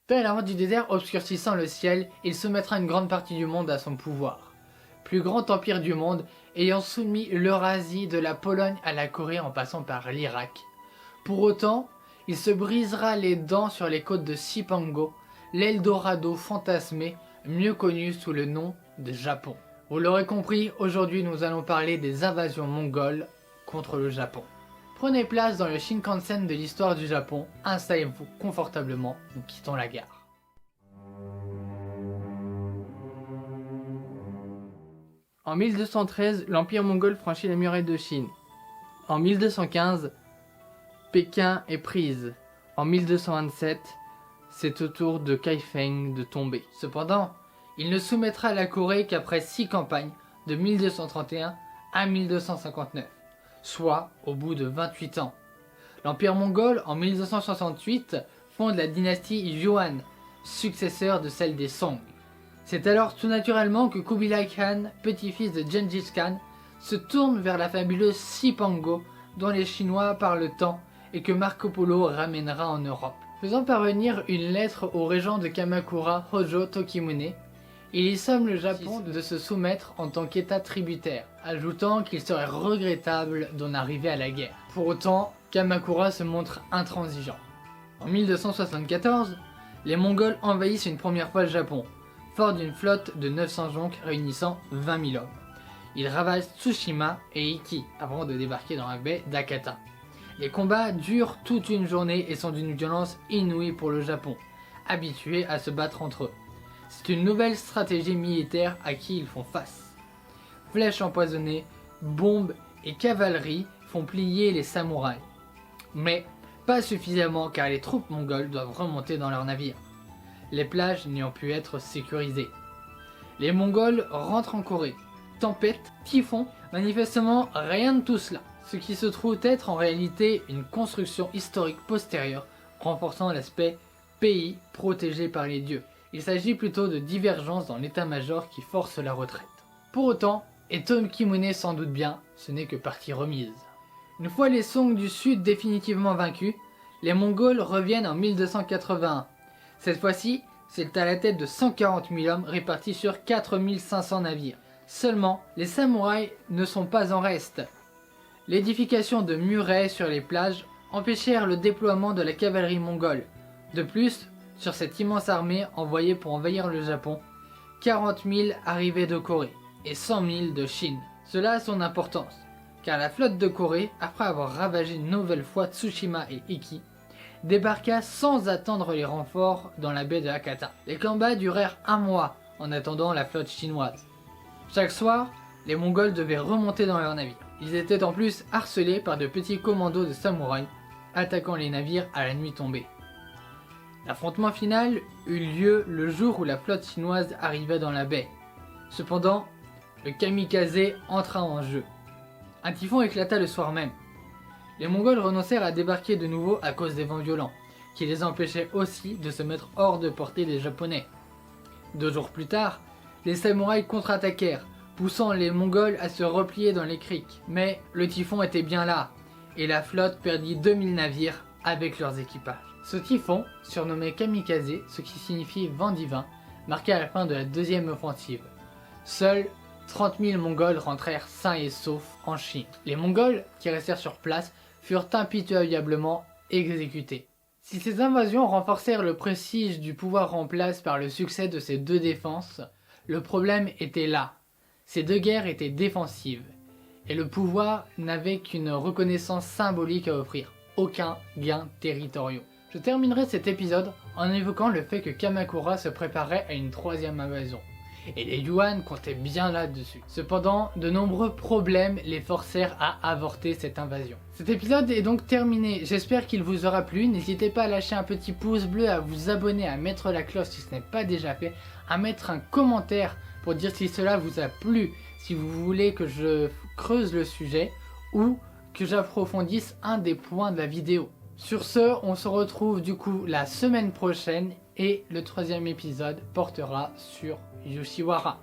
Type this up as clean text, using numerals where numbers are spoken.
Tel un roi du désert obscurcissant le ciel, il soumettra une grande partie du monde à son pouvoir. Plus grand empire du monde, ayant soumis l'Eurasie de la Pologne à la Corée en passant par l'Irak. Pour autant, il se brisera les dents sur les côtes de Cipango, l'Eldorado fantasmé, mieux connu sous le nom de Japon. Vous l'aurez compris, aujourd'hui nous allons parler des invasions mongoles contre le Japon. Prenez place dans le Shinkansen de l'histoire du Japon, installez-vous confortablement, nous quittons la gare. En 1213, l'Empire mongol franchit la muraille de Chine. En 1215, Pékin est prise. En 1227, c'est au tour de Kaifeng de tomber. Cependant, il ne soumettra la Corée qu'après 6 campagnes, de 1231 à 1259, soit au bout de 28 ans. L'Empire mongol, en 1268, fonde la dynastie Yuan, successeur de celle des Song. C'est alors tout naturellement que Kubilai Khan, petit-fils de Gengis Khan, se tourne vers la fabuleuse Cipango, dont les Chinois parlent tant et que Marco Polo ramènera en Europe. Faisant parvenir une lettre au régent de Kamakura, Hojo Tokimune, il y somme le Japon de se soumettre en tant qu'état tributaire, ajoutant qu'il serait regrettable d'en arriver à la guerre. Pour autant, Kamakura se montre intransigeant. En 1274, les Mongols envahissent une première fois le Japon, fort d'une flotte de 900 jonques réunissant 20 000 hommes. Ils ravagent Tsushima et Iki avant de débarquer dans la baie d'Akata. Les combats durent toute une journée et sont d'une violence inouïe pour le Japon, habitué à se battre entre eux. C'est une nouvelle stratégie militaire à qui ils font face. Flèches empoisonnées, bombes et cavalerie font plier les samouraïs. Mais pas suffisamment car les troupes mongoles doivent remonter dans leurs navires, les plages n'ayant pu être sécurisées. Les Mongols rentrent en Corée. Tempête, typhon, manifestement rien de tout cela. Ce qui se trouve être en réalité une construction historique postérieure renforçant l'aspect pays protégé par les dieux. Il s'agit plutôt de divergences dans l'état-major qui forcent la retraite. Pour autant, et Tokimune s'en doute bien, ce n'est que partie remise. Une fois les Song du Sud définitivement vaincus, les Mongols reviennent en 1281. Cette fois-ci, c'est à la tête de 140 000 hommes répartis sur 4 500 navires. Seulement, les samouraïs ne sont pas en reste. L'édification de murets sur les plages empêchèrent le déploiement de la cavalerie mongole. De plus, sur cette immense armée envoyée pour envahir le Japon, 40 000 arrivaient de Corée et 100 000 de Chine. Cela a son importance, car la flotte de Corée, après avoir ravagé une nouvelle fois Tsushima et Iki, débarqua sans attendre les renforts dans la baie de Hakata. Les combats durèrent 1 mois en attendant la flotte chinoise. Chaque soir, les Mongols devaient remonter dans leurs navires. Ils étaient en plus harcelés par de petits commandos de samouraïs attaquant les navires à la nuit tombée. L'affrontement final eut lieu le jour où la flotte chinoise arrivait dans la baie. Cependant, le kamikaze entra en jeu. Un typhon éclata le soir même. Les Mongols renoncèrent à débarquer de nouveau à cause des vents violents, qui les empêchaient aussi de se mettre hors de portée des Japonais. 2 jours plus tard, les samouraïs contre-attaquèrent, poussant les Mongols à se replier dans les criques. Mais le typhon était bien là, et la flotte perdit 2000 navires avec leurs équipages. Ce typhon, surnommé kamikaze, ce qui signifie vent divin, marqua la fin de la deuxième offensive. Seuls 30 000 Mongols rentrèrent sains et saufs en Chine. Les Mongols, qui restèrent sur place, furent impitoyablement exécutés. Si ces invasions renforcèrent le prestige du pouvoir en place par le succès de ces 2 défenses, le problème était là. Ces 2 guerres étaient défensives, et le pouvoir n'avait qu'une reconnaissance symbolique à offrir, aucun gain territorial. Je terminerai cet épisode en évoquant le fait que Kamakura se préparait à une 3e invasion, et les Yuan comptaient bien là-dessus. Cependant, de nombreux problèmes les forcèrent à avorter cette invasion. Cet épisode est donc terminé, j'espère qu'il vous aura plu, n'hésitez pas à lâcher un petit pouce bleu, à vous abonner, à mettre la cloche si ce n'est pas déjà fait, à mettre un commentaire pour dire si cela vous a plu, si vous voulez que je creuse le sujet, ou que j'approfondisse un des points de la vidéo. Sur ce, on se retrouve du coup la semaine prochaine et le 3e épisode portera sur Yoshiwara.